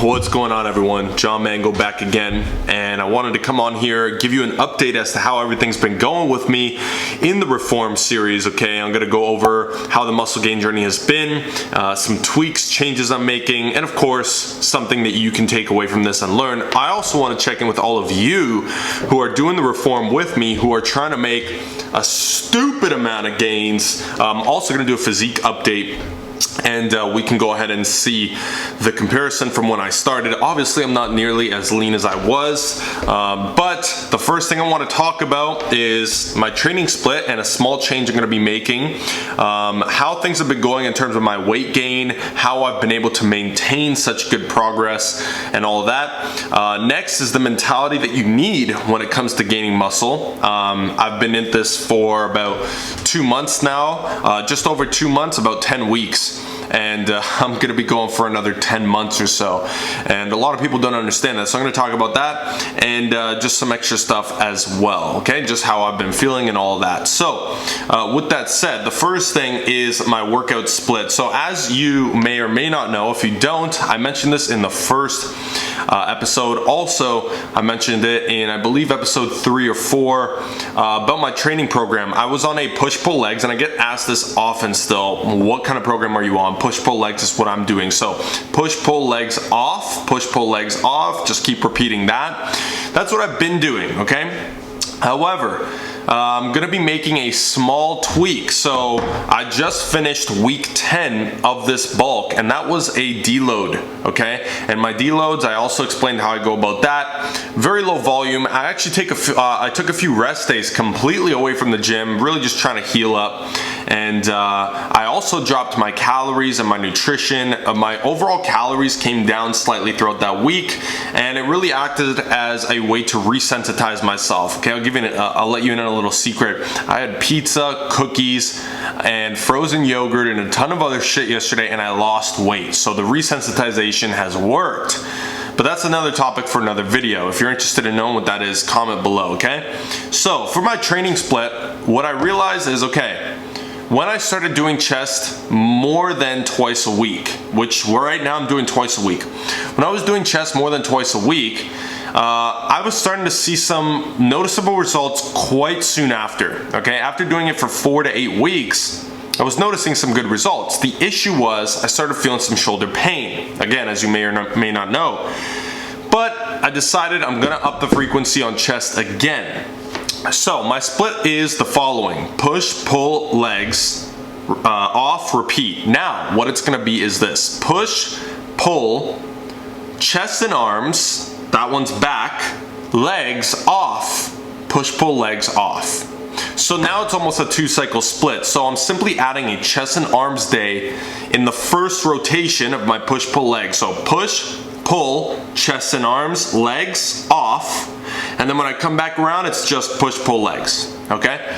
What's going on, everyone? John Mango back again, and I wanted to come on here, give you an update as to how everything's been going with me in the Reform series, okay? I'm gonna go over how the muscle gain journey has been, some tweaks, changes I'm making, and of course, something that you can take away from this and learn. I also wanna check in with all of you who are doing the Reform with me, who are trying to make a stupid amount of gains. I'm also gonna do a physique update, and we can go ahead and see the comparison from when I started. Obviously, I'm not nearly as lean as I was, but the first thing I want to talk about is my training split and a small change I'm going to be making, how things have been going in terms of my weight gain, how I've been able to maintain such good progress, and all of that. Next is the mentality that you need when it comes to gaining muscle. I've been in this for about 2 months now, just over 2 months, about 10 weeks. And I'm gonna be going for another 10 months or so. And a lot of people don't understand that. So I'm gonna talk about that and just some extra stuff as well, okay? Just how I've been feeling and all of that. So with that said, the first thing is my workout split. So as you may or may not know, if you don't, I mentioned this in the first episode. Also, I mentioned it in, I believe, episode 3 or 4 about my training program. I was on a push-pull legs, and I get asked this often still, what kind of program are you on? Push-pull legs is what I'm doing. So push-pull legs off, push-pull legs off, just keep repeating that. That's what I've been doing, okay? However, I'm gonna be making a small tweak. So I just finished week 10 of this bulk, and that was a deload, okay? And my deloads, I also explained how I go about that. Very low volume. I actually I took a few rest days completely away from the gym, really just trying to heal up. And I also dropped my calories and my nutrition. My overall calories came down slightly throughout that week, and it really acted as a way to resensitize myself. Okay, I'll let you in on a little secret. I had pizza, cookies, and frozen yogurt and a ton of other shit yesterday, and I lost weight. So the resensitization has worked. But that's another topic for another video. If you're interested in knowing what that is, comment below, okay? So for my training split, what I realized is, okay, when I started doing chest more than twice a week, which right now I'm doing twice a week. When I was doing chest more than twice a week, I was starting to see some noticeable results quite soon after. Okay, after doing it for 4 to 8 weeks, I was noticing some good results. The issue was I started feeling some shoulder pain. Again, as you may or may not know. But I decided I'm gonna up the frequency on chest again. So my split is the following: push, pull, legs, off, repeat. Now, what it's gonna be is this: push, pull, chest and arms, that one's back, legs, off, push, pull, legs, off. So now it's almost a 2-cycle split. So I'm simply adding a chest and arms day in the first rotation of my push, pull, legs. So push, pull, chest and arms, legs, off. And then when I come back around, it's just push, pull, legs, okay?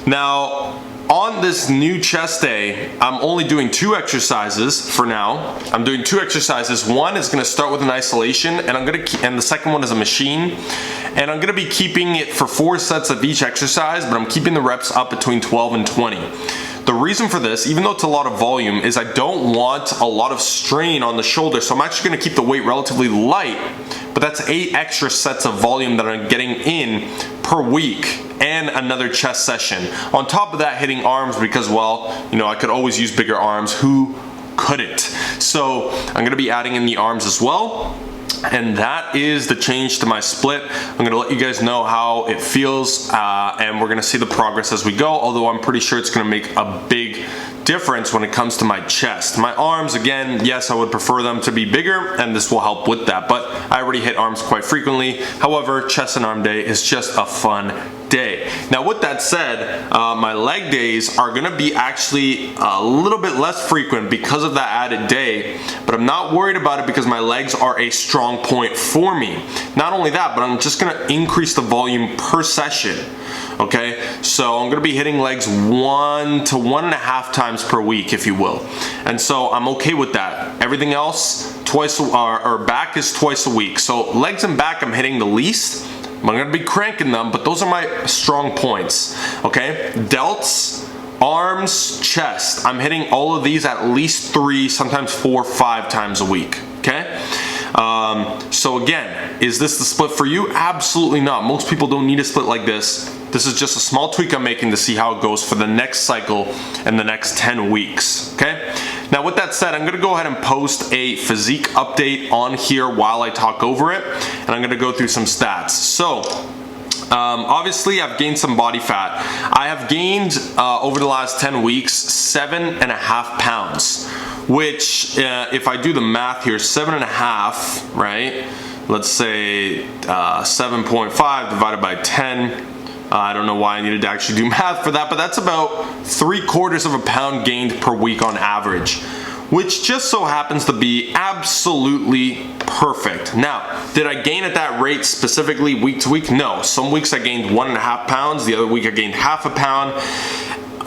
Now, on this new chest day, I'm only doing 2 exercises for now. I'm doing 2 exercises. One is gonna start with an isolation, and the second one is a machine. And I'm gonna be keeping it for 4 sets of each exercise, but I'm keeping the reps up between 12 and 20. The reason for this, even though it's a lot of volume, is I don't want a lot of strain on the shoulder, so I'm actually gonna keep the weight relatively light, but that's 8 extra sets of volume that I'm getting in per week, and another chest session. On top of that, hitting arms, because, well, you know, I could always use bigger arms. Who couldn't? So I'm gonna be adding in the arms as well. And that is the change to my split. I'm gonna let you guys know how it feels, and we're gonna see the progress as we go, although I'm pretty sure it's gonna make a big difference when it comes to my chest. My arms, again, yes, I would prefer them to be bigger, and this will help with that, but I already hit arms quite frequently. However, chest and arm day is just a fun day. Now, with that said, my leg days are gonna be actually a little bit less frequent because of that added day, but I'm not worried about it because my legs are a strong point for me. Not only that, but I'm just gonna increase the volume per session. Okay, so I'm gonna be hitting legs 1 to 1.5 times per week, if you will. And so I'm okay with that. Everything else, back is twice a week. So legs and back I'm hitting the least. I'm gonna be cranking them, but those are my strong points, okay? Delts, arms, chest. I'm hitting all of these at least 3, sometimes 4, 5 times a week, okay? So again, is this the split for you? Absolutely not. Most people don't need a split like this. This is just a small tweak I'm making to see how it goes for the next cycle and the next 10 weeks, okay? Now with that said, I'm gonna go ahead and post a physique update on here while I talk over it, and I'm gonna go through some stats. So, obviously I've gained some body fat. I have gained, over the last 10 weeks, 7.5 pounds, which, if I do the math here, 7.5, right? Let's say 7.5 divided by 10. I don't know why I needed to actually do math for that, but that's about 3/4 of a pound gained per week on average, which just so happens to be absolutely perfect. Now, did I gain at that rate specifically week to week? No. Some weeks I gained 1.5 pounds, the other week I gained 0.5 pound.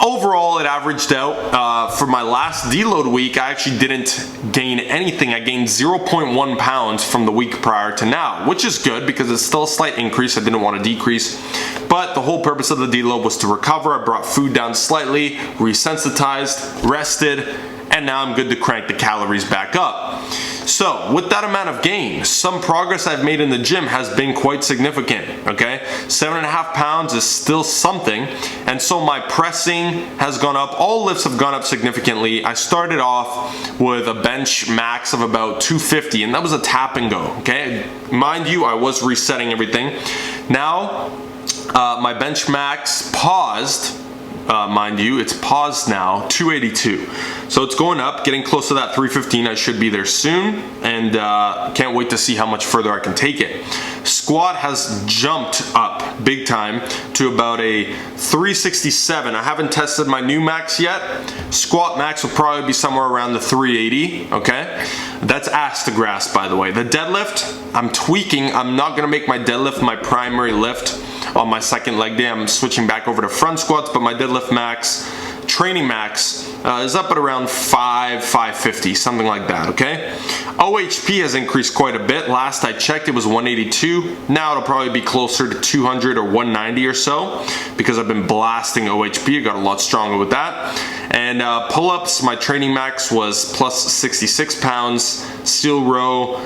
Overall, it averaged out. For my last deload week, I actually didn't gain anything. I gained 0.1 pounds from the week prior to now, which is good because it's still a slight increase. I didn't want to decrease. But the whole purpose of the deload was to recover. I brought food down slightly, resensitized, rested, and now I'm good to crank the calories back up. So with that amount of gain, some progress I've made in the gym has been quite significant, okay? 7.5 pounds is still something, and so my pressing has gone up. All lifts have gone up significantly. I started off with a bench max of about 250, and that was a tap and go, okay? Mind you, I was resetting everything. Now, my bench max paused. Mind you, it's paused now, 282. So it's going up, getting close to that 315. I should be there soon, and can't wait to see how much further I can take it. Squat has jumped up big time to about a 367. I haven't tested my new max yet. Squat max will probably be somewhere around the 380, okay? That's ass to grasp, by the way. The deadlift, I'm tweaking. I'm not gonna make my deadlift my primary lift on my second leg day. I'm switching back over to front squats, but my deadlift max, training max, is up at around 550, something like that, okay? OHP has increased quite a bit. Last I checked, it was 182. Now it'll probably be closer to 200 or 190 or so because I've been blasting OHP. I got a lot stronger with that. And pull-ups, my training max was plus 66 pounds. Steel row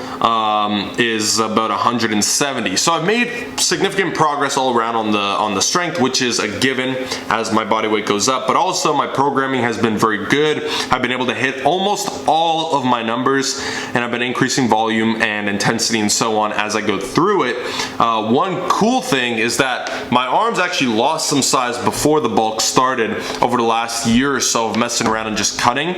is about 170. So I've made significant progress all around on the strength, which is a given as my body weight goes up. But also my programming has been very good. I've been able to hit almost all of my numbers, and I've been increasing volume and intensity and so on as I go through it. One cool thing is that my arms actually lost some size before the bulk started over the last year or so of messing around and just cutting.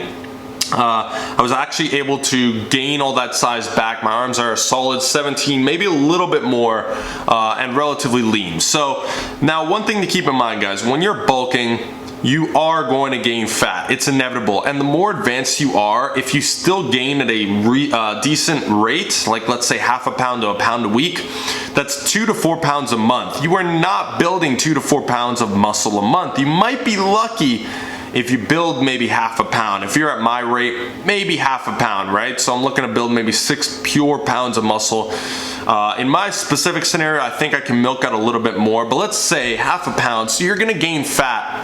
I was actually able to gain all that size back. My arms are a solid 17, maybe a little bit more, and relatively lean. So now one thing to keep in mind, guys, when you're bulking, you are going to gain fat. It's inevitable. And the more advanced you are, if you still gain at a decent rate, like let's say 0.5 pound to 1 pound a week, that's 2 to 4 pounds a month. You are not building 2 to 4 pounds of muscle a month. You might be lucky if you build maybe 0.5 pound. If you're at my rate, maybe 0.5 pound, right? So I'm looking to build maybe 6 pure pounds of muscle. In my specific scenario, I think I can milk out a little bit more, but let's say 0.5 pound. So you're gonna gain fat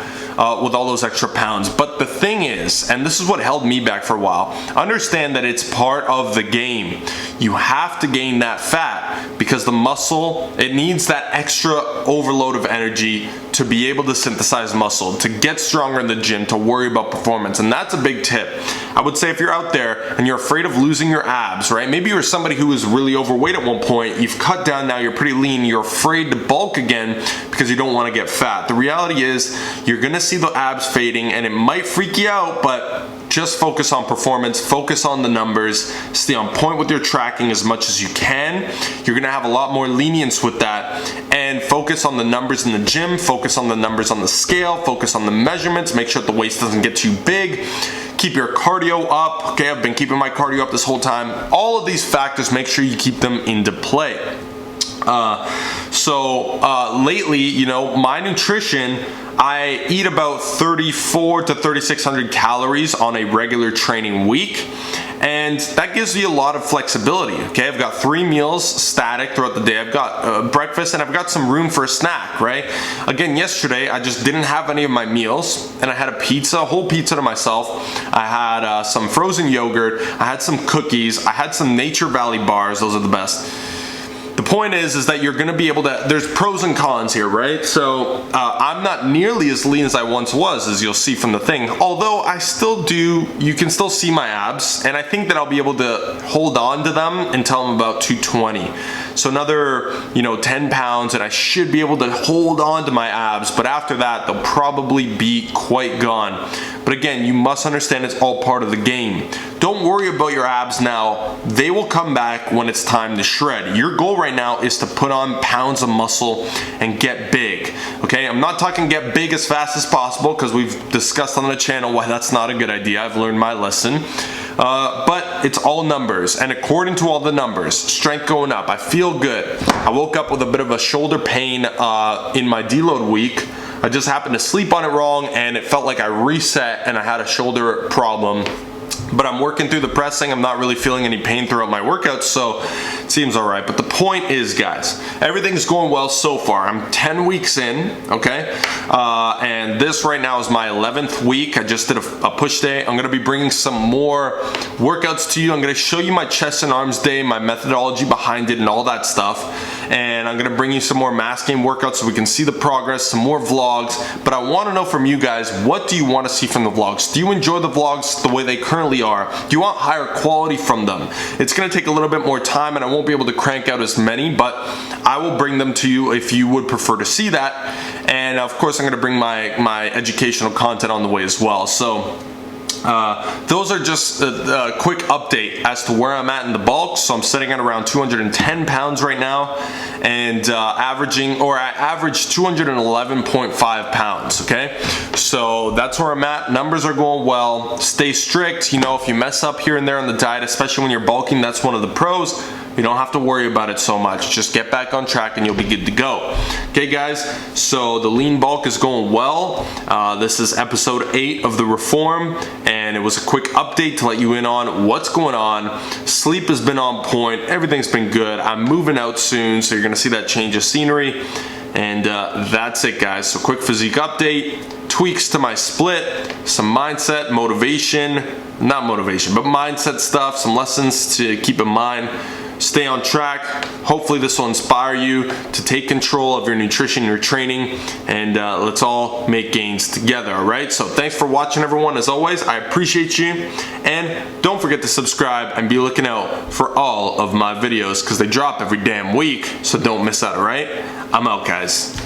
with all those extra pounds. But the thing is, and this is what held me back for a while, understand that it's part of the game. You have to gain that fat because the muscle, it needs that extra overload of energy to be able to synthesize muscle, to get stronger in the gym, to worry about performance. And that's a big tip. I would say if you're out there and you're afraid of losing your abs, right? Maybe you're somebody who was really overweight at one point, you've cut down, now you're pretty lean, you're afraid to bulk again because you don't want to get fat. The reality is you're gonna see the abs fading and it might freak you out, but just focus on performance, focus on the numbers, stay on point with your tracking as much as you can. You're gonna have a lot more lenience with that, and focus on the numbers in the gym, focus on the numbers on the scale, focus on the measurements, make sure that the waist doesn't get too big. Keep your cardio up. Okay, I've been keeping my cardio up this whole time. All of these factors, make sure you keep them into play. Lately, you know, my nutrition, I eat about 3,400 to 3,600 calories on a regular training week. and that gives you a lot of flexibility. Okay, I've got 3 meals static throughout the day. I've got breakfast, and I've got some room for a snack, right? Again, yesterday I just didn't have any of my meals, and I had a whole pizza to myself. I had some frozen yogurt, I had some cookies, I had some Nature Valley bars. Those are the best. The point is that you're gonna be able to, there's pros and cons here, right? So I'm not nearly as lean as I once was, as you'll see from the thing, although I still do, you can still see my abs, and I think that I'll be able to hold on to them until I'm about 220. So another, 10 pounds, and I should be able to hold on to my abs, but after that, they'll probably be quite gone. But again, you must understand it's all part of the game. Don't worry about your abs now. They will come back when it's time to shred. Your goal right now is to put on pounds of muscle and get big. Okay, I'm not talking get big as fast as possible, because we've discussed on the channel why that's not a good idea. I've learned my lesson. But it's all numbers, and according to all the numbers, strength going up, I feel good. I woke up with a bit of a shoulder pain in my deload week. I just happened to sleep on it wrong, and it felt like I reset and I had a shoulder problem. But I'm working through the pressing. I'm not really feeling any pain throughout my workouts, so it seems all right. But the point is, guys, everything's going well so far. I'm 10 weeks in, okay? And this right now is my 11th week. I just did a push day. I'm gonna be bringing some more workouts to you. I'm gonna show you my chest and arms day, my methodology behind it, and all that stuff. And I'm gonna bring you some more mass game workouts so we can see the progress, some more vlogs. But I wanna know from you guys, what do you wanna see from the vlogs? Do you enjoy the vlogs the way they currently are? Do you want higher quality from them? It's gonna take a little bit more time, and I won't be able to crank out as many, but I will bring them to you if you would prefer to see that. And of course, I'm gonna bring my educational content on the way as well. So those are just a quick update as to where I'm at in the bulk. So I'm sitting at around 210 pounds right now, and I average 211.5 pounds, okay? So that's where I'm at. Numbers are going well. Stay strict. If you mess up here and there on the diet, especially when you're bulking, that's one of the pros. You don't have to worry about it so much. Just get back on track and you'll be good to go. Okay, guys, so the lean bulk is going well. This is episode 8 of the Reform, and it was a quick update to let you in on what's going on. Sleep has been on point. Everything's been good. I'm moving out soon, so you're gonna see that change of scenery. And that's it, guys. So quick physique update, tweaks to my split, some mindset, not motivation, but mindset stuff, some lessons to keep in mind. Stay on track. Hopefully this will inspire you to take control of your nutrition, your training, and let's all make gains together, all right? So thanks for watching, everyone. As always, I appreciate you, and don't forget to subscribe and be looking out for all of my videos, because they drop every damn week, so don't miss out, all right? I'm out, guys.